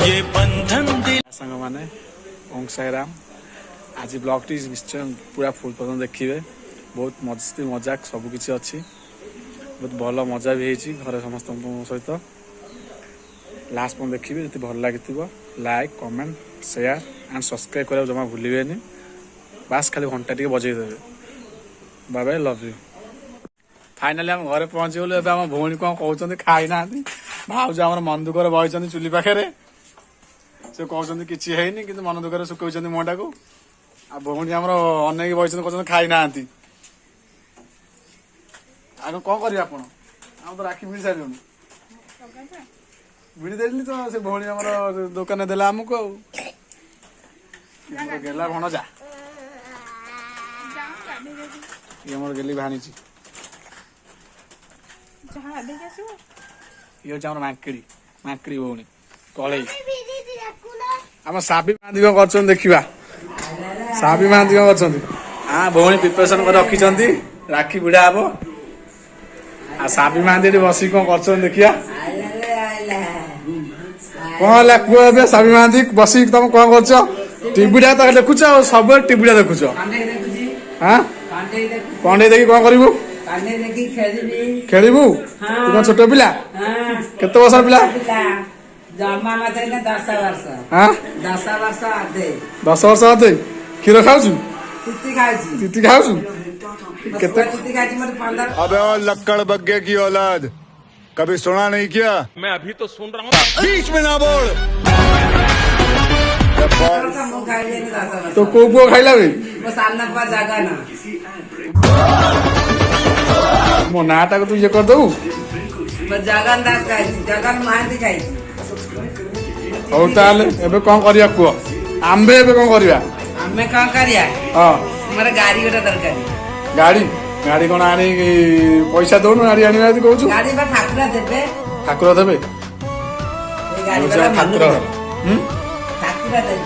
ये बंधन सांग मैंने ओम साईराम आज ब्लॉग टी निश्चय पूरा फुल पर्यटन देखिए बहुत मस्ती मजाक सबकि अच्छी बहुत भल मजा भी होती घर समस्त सहित लास्ट पर्यटन देखिए जी भल लगी like comment share and subscribe करा जमा भूलें बास खाली घंटा टे बजेदेवे bye bye love you finally आम घरे पहुंचीगलु ए आम भौणी कौन कहते खाई ना भाज आम मन दुखर बही चुली पाखे से कहते किसी है कि मन दुखर सुखा मुहटा को आ भौणी आम अनेक बही कहते खाई ना आग कौन करें आप तो राखी भिड़ी सारे भिड़ी देली तो से भौणी आम दुकान देला आमको गेला भणजा ये मोर गेली भाणी ये हूँ मांकड़ी मांकड़ी भौणी कल आम साबी महांती कौन कर देखा साबी महांती कौन कर हाँ भौणी प्रिपेरेसन कर रखी राखी भिड़ा हम आ साबी महांती बस कौन कर देखिया कौन है कह साबी महांती बस तुम कौन कर टीवीटा तो देखुच सब टीवीटा देखुच हाँ कंडे देखी कौन करू खेलू तू कौन छोट पिला केते वर्ष पिला जमा 10 वर्ष हाँ 10 वर्ष आधे 10 वर्ष आधे क्षीर खाऊ तीती खाऊ केते तीती खाई मोर 15 अबे और लक्कड़ बग्गे की औलाद कभी सुना नहीं क्या मैं अभी तो सुन रहा हूँ बीच में ना बोल मुंह खाई ले 10 वर्ष तो को खाइला बे वो सामने पर जगह ना मो नाटा को तू ये कर दऊ मैं जगन दास खाई जगन महांती खाई हो ताले एबे कोन करिया को आंबे एबे कोन करिया हमें कौन करिया हां हमारे गाड़ी गोटा दरकार गाड़ी गाड़ी कोन आनी पैसा दोनु गाड़ी आनी आदि कहू गाड़ी पर ठाकुर देबे ये गाड़ी वाला ठाकुर ठाकुर देबे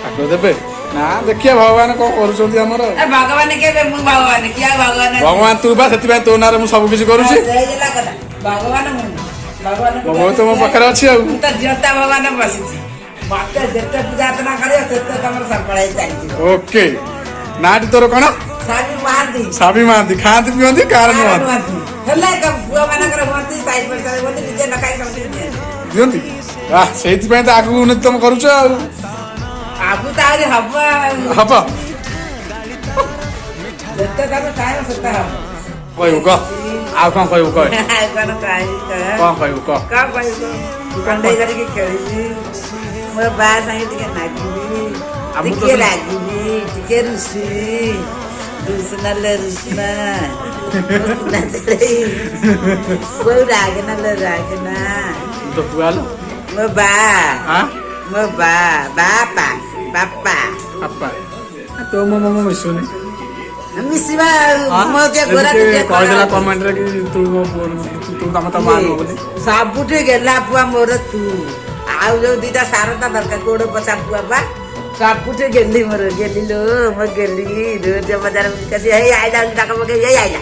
ठाकुर देबे ना देखिए भगवान कौन करुछंती हमर ए भगवान के मु भगवान किया भगवान भगवान तू बा सेति तो नारे मु सब किछ करूछी भगवान मु भगवान तो मो पाखरे अछि आ तो जता भगवान बसिछि माते जेते पूजा अर्चना करियो सेते तमर सफळाई चाहि ओके नाटी तोर कोन साबी महांती खाती पियंती कारण महांती हल्ला का बुआ माना कर होती साइड पर करे बोली जे नकाई समझी दियंती आ सेति पे त आगु उन्नति तम करूछ आ आगु तारे हवा हबा जेते तम टाइम सेते हम कहू क आ कौन कहू क कौन काई कौन कहू क का भाई को कंडे करके खेली मोर बा संगे टिके नागी टिके लागी टिके रुसी रुसना ले रुसना कोई रागना ले रागना तो पुआलो मोर बा हां मोर बा बापा बापा अपा तो मो मिसुनी मिसिबा मो के गोरा टिके कह देला कमेंट रे कि तू तू तम मान बोली सबुठे गेला पुआ मोर तू आउ जो दीटा सारता दरकार कोडो पछा पुआ बा सबुठे गेली मोर गेली लो म गेली रोज बाजार में कसी हे आइला टाका मगे हे आइला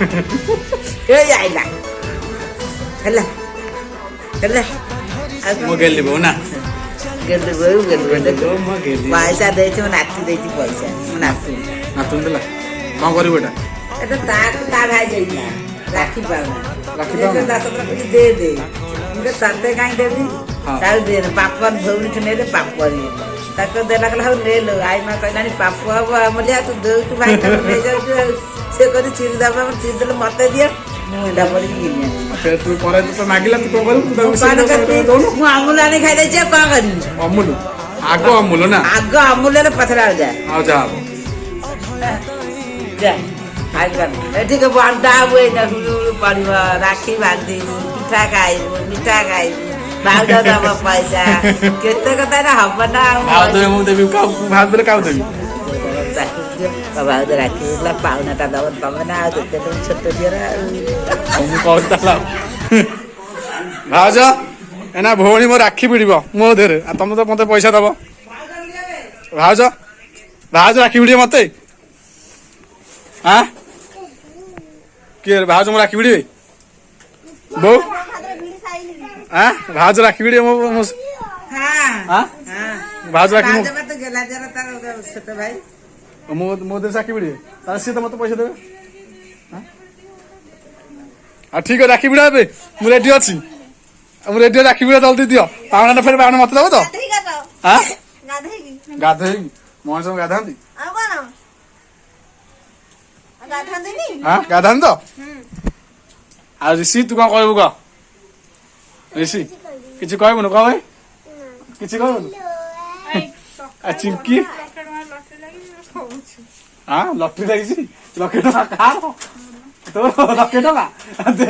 हल्ला हल्ला मो गेली बो ना गेली तो मो गेली पैसा देछि म नाती देछि पैसा म नाती ना तुम देला कौन करी बेटा एटा ता भाई देइला राखी पाउना राखी पाउना? 10 रुपया दे दे मुझे साथे काई देबी हाँ। ताल दे पापन भौनी ठने दे पापरी ताको देला कला हो ले लो आई मा कहलानी पापु हबो हमलिया तू दे तू भाई तू ले जाऊ से कदी चिर दाबा चिर देले मते दिए मुंडा पड़ी गिनी फिर तू करे तो मागिला तू कौन करू तू पान करती मु अमूल आने खाई दे जे का करी अमूल आगो अमूल ना आग अमूल ने पथरा जाए आओ जा जा आज कर एठी के बांधा हुए न परिवा राखी बांधी पिठा खाई मिठा खाई बाउदा दबा पैसा केते कता ना हबना आओ तो मु देबी का भात बेले का देबी बाउदा राखी ला पाउना ता दबन पमना आ देते तो छोट दिरा मु कहताला भाजा एना भौणी मो राखी भिड़िबो मो देरे आ तुम तो मते पैसा दबो भाजा भाज राखी भिड़िबो मते हां के भाज मो राखी भिड़िबे बो हां भाज राखी भिड़े मो हां हां हां भाज राखी मो बाजबा तो गेला जरा तार छोट भाई मो दे राखी भिड़े तार से तो मत पैसा देबे हां आ ठीक है राखी भिड़ा बे मु रेडी अछि मु रेडी राखी भिड़ा जल्दी दियो पावना न फेर पावना मत देबो तो हां गाधे मोहन सब गाधांती हां गाधान तो आ ऋषि तू कौन कहबू का ऋषि किछि कहबू न कहबे किछि कहबू आ चिंकी हां लॉटरी लागिछि लॉटरी टका कार तो लॉटरी टका दे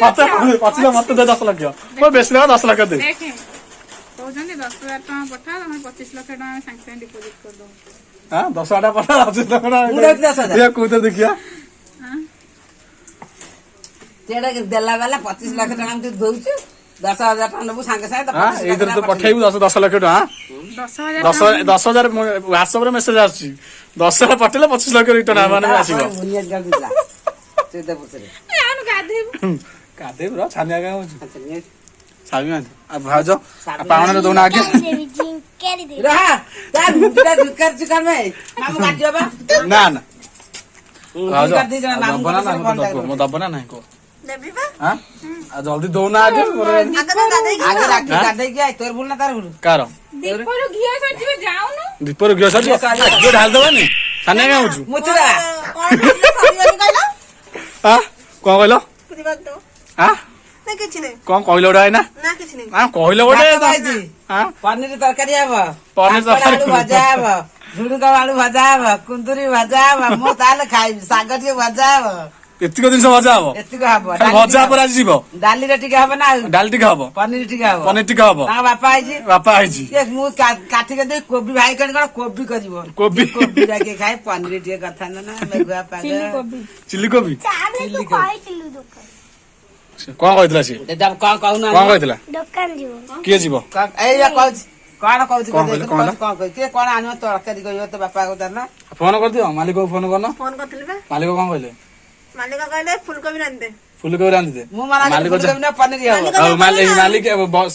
मत दे 10 लाख को बेसी लगा 10 लाख दे देखे कहउछन्ती 10,000 टका पठा हम 25 लाख टका में सांग सांग डिपॉजिट कर दो हां 10 आटा पठा 25 लाख मुड़ा टका 10,000 ये कोते देखिया तेरा के देला वाला 25 लाख टका हम तू दउछु 10,000 टका नबु संगे संगे तो हां 25 इधर तो पठाइबू 10 लाख टका हां 10,000 10,000 व्हाट्सएप रे मेसेज आछि 10,000 पटेले 25 लाख रिटर्न आमाने आसीबो बुनियाद कर दिला चेता पुछरे यानु गाधेब कादे ब्रो छानिया का होछ अच्छा ने छामी मान आ भाजो पावना दोना आगे रहा यार मुंडा दुकर चुकर में मामू काटियो बा ना ना भाजो कर दी जरा मामू दबना ना मो दबना ना को हां आ जल्दी दोना आगे आगे राखी काटे गया तोर बोल ना तार बोल कार दीपरो घिया सजिबे जाउनु दीपर गयो सर आगे ढाल दबानी छानिया का होछ मुचरा हां कोन कहलो हां कौन कहलो उड़ा है ना हां कहलो गोटे हां पनीर तरकारी आबो पनीर तरकारी आलू भजा आबो झुडुका आलू भजा आबो कुंदुरी भजा आबो मो ताले खाइ साग टिके भजा आबो एतिको दिन से मजा हबो एतिको हबो मजा पर आज जीवो डाली रे टिके हबो ना डाल टिका हबो पनीर टिके हबो पनीर टिका हबो ता बापा आइजी बापा आइजी एक मु काठी के दे कोबी भाई कन कोबी करिवो कोबी कोबी राके खाए पनीर टिके कथा ना मेगुआ पागे चिल्ली कोबी कौन कहथिला से जब का कहू ना कौन कहथिला ଦୋକାନ ଯିବ किए जीवो ए या कहू कौन कहू कौन कहले, कौन कहले? कौन कहू के कौन आनो तरकारी कहियो तो बापा को दरना फोन कर दियो मालिक को फोन करना फोन करथिले बा मालिक को कौन कहले मालिक कहले फुलकोबी रांध दे फूल को रांध दे मु माना मालिक मालिक ना पनीर हबो और मालिक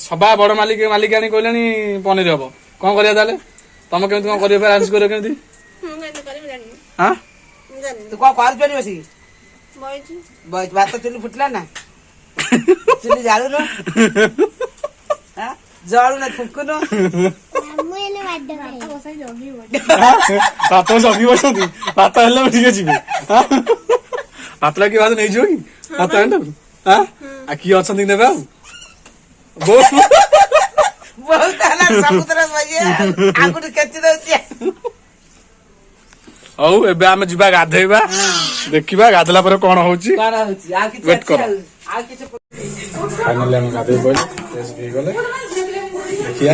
सभा बड़ मालिक आनी कहलेनी पनीर हबो कौन करिया ताले तमे केमति कौन करियो अरेंज करियो केमति हम केते करबे जानि हां जानि तू कौन कर जनी बसी बइची बहुत बात तो चुली फुटला ना चुली जालू नो हां जालू ना फुकुनो ମୁଁ ଏନେ ମାଡ ଖାଏ ବସାଇ ଜଗି ବଡ भात जगी बसती भात हेल्ला ठीक जीवे भात लगे भात नहीं कि भात हेल्ला हाँ आ किए अच्छा नेबे आ बहुत हला समुद्र बजे आगुड केति दउती हौ एबे आमे जिबा गाधेबा देखिबा गाधला पर कोन होउची कारा होची आ कि Wait करो। आ कि फाइनली हम गाधे बोल टेस्ट भी गले देखिया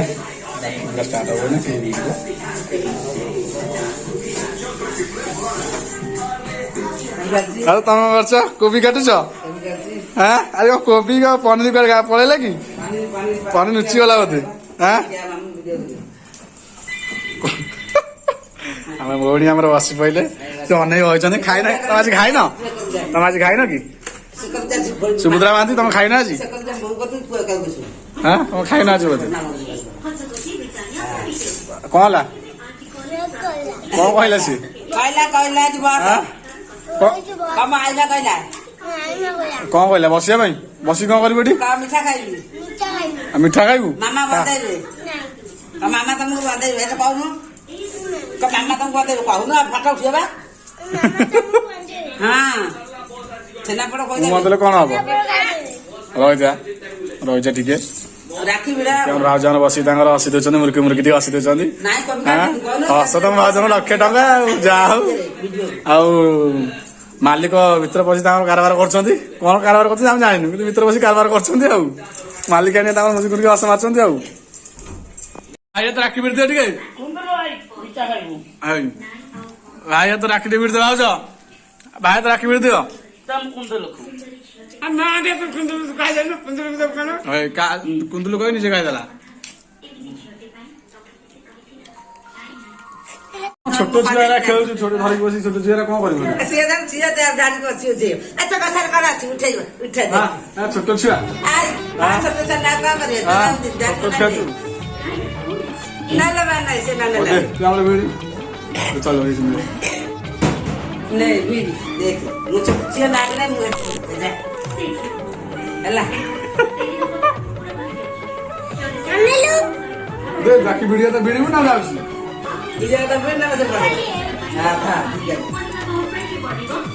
स्टार्ट हो ना अरे तुम गर्छ कोबी काटुछ हाँ अरे कोबी का पनीर कर पड़ेला कि पनीर नुची गला बोधे हाँ आम भौणी आम बसी पड़े से अनै होती खाई ना तुम आज खाइन तुम आज खाइन कि सुभद्रा महांती तुम खाइन आज हाँ तुम खाइन आज बोधे कौन ला कौन कहला सी कहला जी बस कम आइला कहला कौन कहला बसिया भाई बसी कौन करी बेटी का मिठा खाइली ମିଠା ଖାଇବି मिठा खाइबू मामा बदेबे का मामा तुमको बदेबे एटा कहनु का मामा तुमको बदेबे कहनु फटा उठिबा हां छेना पड़ ମୁଁ कहदे ମତେ କଣ ହବ ରହିଯା ରହିଯା ଟିକେ ରାखी ବିड़ा କେମନ ଭାଉଜନ ବସି ତାଙ୍କର ହସି ଦଉଛନ୍ତି ମୁର୍କି ମୁର୍କି ଟିକେ ହସି ଦଉଛନ୍ତି ନାଇଁ କମ ହସ ତମ ଭାଉଜନ 1,00,000 ଟଙ୍କା ଆଉ ଯାହା ହଉ ଆଉ ମାଲିକ ଭିତରେ ବସି ତାଙ୍କର କାରବାର କରୁଛନ୍ତି କଣ କାରବାର କରୁଛନ୍ତି ଆମେ ଜାଣିନୁ କିନ୍ତୁ ଭିତରେ ବସି କାରବାର କରୁଛନ୍ତି ଆଉ ମାଲିକ ଆଣି ତାଙ୍କର ମୁର୍କି ମୁର୍କି ହସ ମାରୁଛନ୍ତି ଆଉ ଭାଇ ତ ରାକ୍ଷୀ ଭିଡ଼ି ଦିଅ ଟିକେ ଭାଇ ତ ରାକ୍ଷୀ ଟିକେ ଭିଡ଼ି ଦିଅ ଭାଉଜ ଭାଇ ତ ରାକ୍ଷୀ ଭିଡ଼ି ଦିଅ କୁନ୍ଦୁଲୁ କହି ନିଜେ ଖାଇଦେଲା ଛୋଟ ଛୁଆ ଖେଳୁଛୁ ଛୋଟ ଧରିକି ବସି ଛୋଟ ଛୁଆ କଣ କରିବ ସିଏ ଜାଣିକି ଅଛି ଏତେ କଥାରେ କଣ ଅଛି ଉଠେଇବ ଉଠେଇ ଛୋଟ ଛୁଆ ଛୋଟ ଛୁଆ ନା କଣ କରିବେ ଛୋଟ ଛୁଆ ତୁ ନାଇଁ ନାଇଁ ସେ ନା ତୁ ଆମର ଭିଡ଼ି ଚଲ नहीं भी देख मुझे चिया नाक नहीं मुझे ହେଲା दे बाकी वीडियो तो वीडियो ना लाउसी ये तो फिर ना मुझे पड़ा हां था ठीक है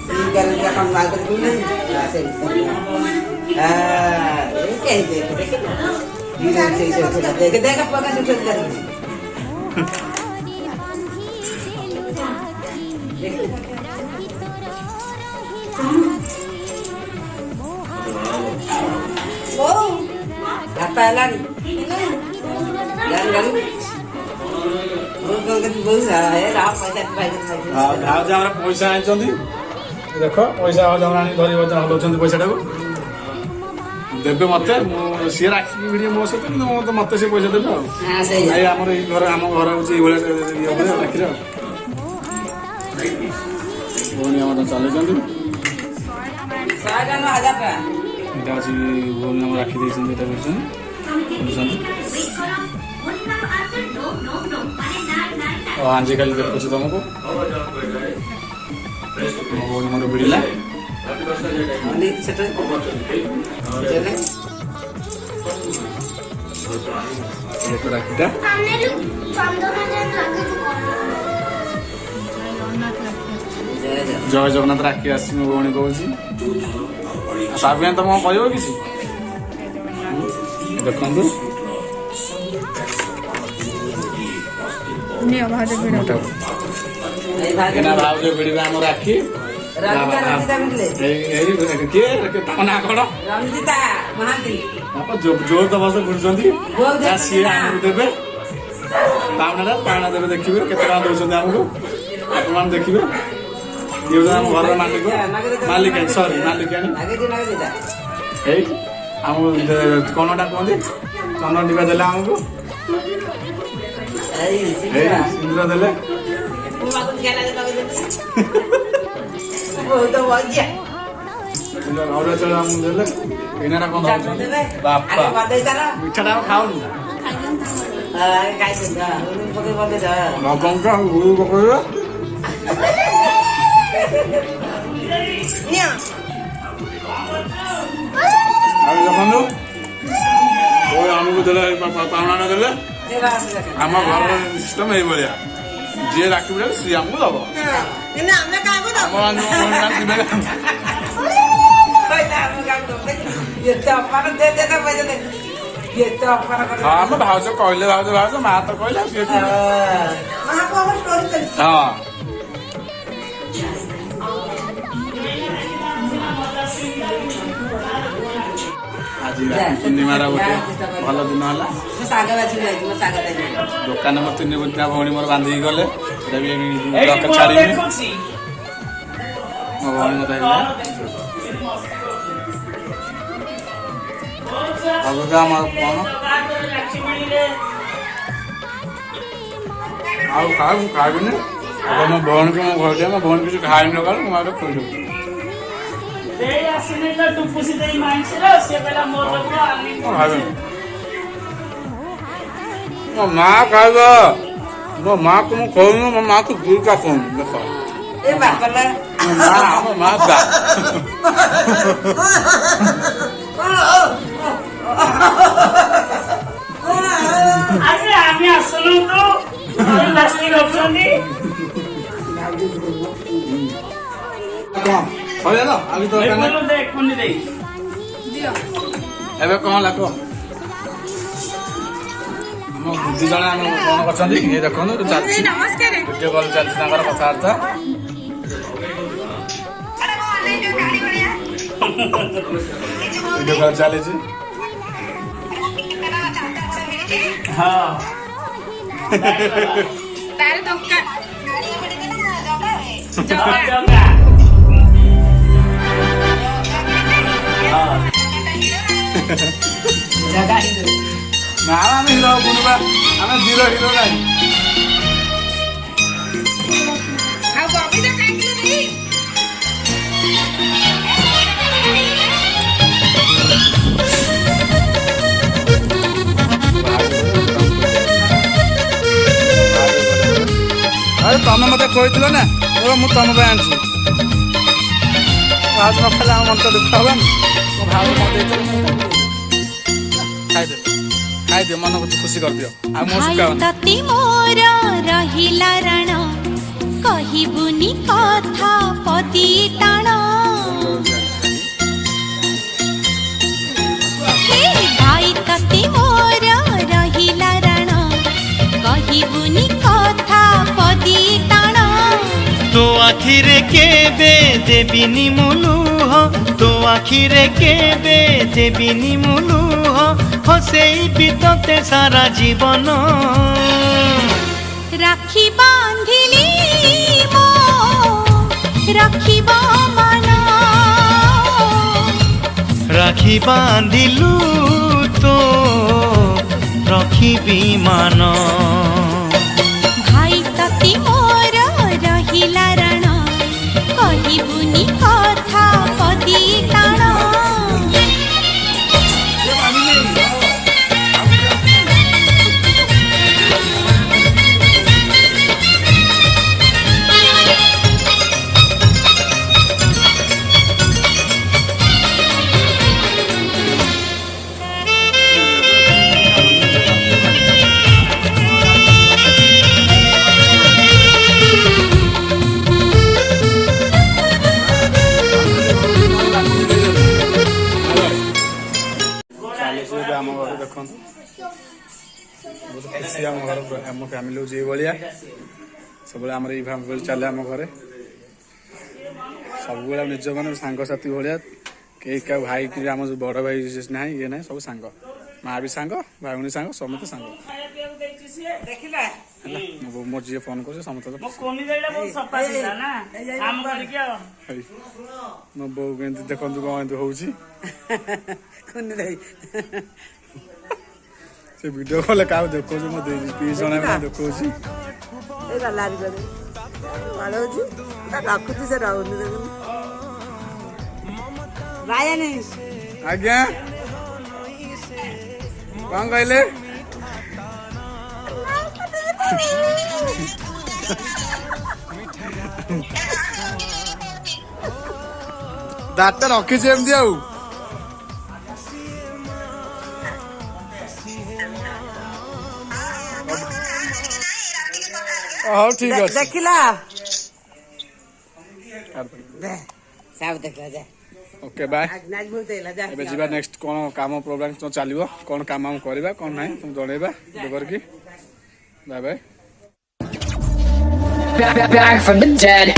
ये कर दिया काम मार कर नहीं ऐसे हां ये कह देख देख पका से कर apa lan lan पैसा भाउज आमर पैसा आनी देख पैसा धरी हलाउं पैसा टाक देवे मत सी राखी भिड़े मो सहित कि मत से पैसा देवे भाई आम घर आम घर हूँ ये राखी भौणी आम चल এটা আছে ভৌণী আমার রাখি দিয়েছেন এটা বুঝছেন ଆଜି କାଲି ଦେଖୁଛି ତମକୁ ମୋ ଭଉଣୀ ମୋର ବିଡ଼ିଲା ରାଖିଟା ଜୟ ଜଗନ୍ନାଥ ରାକ୍ଷୀ ଆସିଛି ମୋ ଭଉଣୀ କହୁଛି ସାବିଆନ ତମ କଣ କହିବ କିଛି ଦେଖନ୍ତୁ ଭାଉଜ ଭିଡ଼ିବେ ଆମ ରାକ୍ଷୀ କିଏ ତାଙ୍କ ନାଁ କଣ ଜୋର ତ ବସ ବୁଝୁଛନ୍ତି ସିଏ ଆମକୁ ଦେବେ ପାଉଣା ଦେବେ ଦେଖିବେ କେତେ ଟଙ୍କା ଦଉଛନ୍ତି ଆମକୁ ଆପଣମାନେ ଦେଖିବେ ଇଏ ଆମ ଘରର ମାଲିକାଣୀ ସରି ମାଲିକାଣୀ ଏଇ ଆମକୁ କଣଟା କୁହନ୍ତି ଚନ୍ଦନ ଟିପା ଦେଲେ ଆମକୁ ସିନ୍ଦୁର ଦେଲେ ଅରୁଆ ଚାଉଳ ଆମକୁ ଦେଲେ ଏଇନା କଣ ଦଉଛନ୍ତି ବାପା ମିଠାଟା ଆମେ ଖାଉନୁ ଲବଙ୍କା ଗୁରୁ ପକେଇବା ଦେଖନ୍ତୁ ଆମକୁ ଦେଲେ ପାଉଣା ଦେଲେ ଆମ ଘରର ସିଷ୍ଟମ ଏଇଭଳିଆ ଯିଏ ରାକ୍ଷୀ ଭିଡ଼ିବ ସିଏ ଆମକୁ ଦବ ଆମେ ଭାଉଜ କହିଲେ ଭାଉଜ ମା ତ କହିଲେ ହଁ ଆଜି ପୂର୍ଣ୍ଣିମାର ଗୋଟେ ଭଲ ଦିନ ହେଲା ଦୋକାନ ମୋର ତିନିଟା ଭଉଣୀ ମୋର ବାନ୍ଧିକି ଗଲେ ସେଟା ବି ଛାଡ଼ିବି ମୋ ଭଉଣୀ ମତେ ହେଇଗଲା ଆମର କଣ ଆଉ ଖାଇବିନି ମୋ ଭଉଣୀକୁ ମୋ ଘର ମୋ ଭଉଣୀ କିଛି ଖାଇନି ସକାଳୁ ମୁଁ ଆଗ ଖୋଇଦେବି ମୋ ମା ଖାଇବ ମୋ ମାକୁ ମୁଁ କହୁନି ମୋ ମାକୁ ଦୁଇଟା କହୁନି ଦେଖ ମୋ ମା আমি আসলো তো ଏବେ କଣ ହେଲା କୁହ ଆମ ଦି ଜଣ ଆମେ କଣ କରୁଛନ୍ତି ଇଏ ଦେଖନ୍ତୁ ଚାଲିଛି ଭିଡ଼ିଓ କଲ୍ ଚାଲିଛି ତାଙ୍କର କଥାବାର୍ତ୍ତା ଭିଡ଼ିଓ କଲ୍ ଚାଲିଛି ହଁ ତାର ଦୋକାନ ନା ଆମେ ହିରୋ ବୁଣିବା ଆମେ ଜିରୋ ହିରୋ ନାହିଁ କହିଥିଲ ନା ମୁଁ ତମ ପାଇଁ ଆଣିଛି। ଭାଉଜ ନ ଖାଇଲେ ଆମ ମନ ତ ଦୁଃଖ ହବନି। ମୋ ଭାଉଜ ମତେ ଦେଇଥିଲ ଖାଇଦିଅ ମନକୁ ଖୁସି କରିଦିଅ। ଆଉ ମୁଁ ତତେ ମୋର ରହିଲା ରାଣ କହିବୁନି କଥା ପଦି ଟାଣ ଭାଇ ତତେ ମୋର ରହିଲା ରାଣ କହିବୁନି କଥା ପଦି ଟାଣ तो आखिरे केबे देबिनी मुलुह तो आखिरे केबे देबिनी मुलुह हसेई बितते सारा जीवन राखी बांधिली मो राखिबा मन राखी बांधिलु तो रखिबी मान भाई तती मोर रहिला रण कहिबुनी कथा पदी टाण ଆମ ଘରେ ଦେଖନ୍ତୁ ବହୁତ ଖୁସି ଆମ ଘର ଆମ ଫ୍ୟାମିଲି ହେଉଛି ଏଇଭଳିଆ ସବୁବେଳେ ଆମର ଏଇ ଫ୍ୟାମିଲି ଚାଲେ ଆମ ଘରେ ସବୁବେଳେ ନିଜ ମାନେ ସାଙ୍ଗସାଥି ଭଳିଆ କେହି କାହା ଭାଇ କି ଆମ ଯୋଉ ବଡ଼ ଭାଇ ନାହିଁ ଇଏ ନାହିଁ ସବୁ ସାଙ୍ଗ ମା ବି ସାଙ୍ଗ ଭାଇ ଭଉଣୀ ସାଙ୍ଗ ସମସ୍ତେ ସାଙ୍ଗ ହେଲା ମୋ ଝିଅ ଫୋନ କରୁଛି ସମସ୍ତେ ମୋ ବୋଉ କେମିତି ଦେଖନ୍ତୁ କଣ ଏମିତି ହଉଛି ସେ ଭିଡିଓ କଲେ କାହାକୁ ଦେଖଉଛି ମୋ ପିଇ ଜଣ ଦେଖଉଛି ରଖୁଛି ସେ ରହୁନି ଆଜ୍ଞା କଣ କହିଲେ ଦାଟା ରଖିଛି ଏମିତି ଆଉ ହଉ ଠିକ ଅଛି ଦେଖିଲା ସବୁ ଦେଖିଲା ଯା ଓକେ ବାଏ ଏବେ ଯିବା ନେକ୍ସଟ କଣ କାମ ପ୍ରୋଗ୍ରାମ ଚାଲିବ କଣ କାମ ଆମେ କରିବା କଣ ନାହିଁ ତମକୁ ଜଣେଇବା କରିକି bye bye Back from the dead.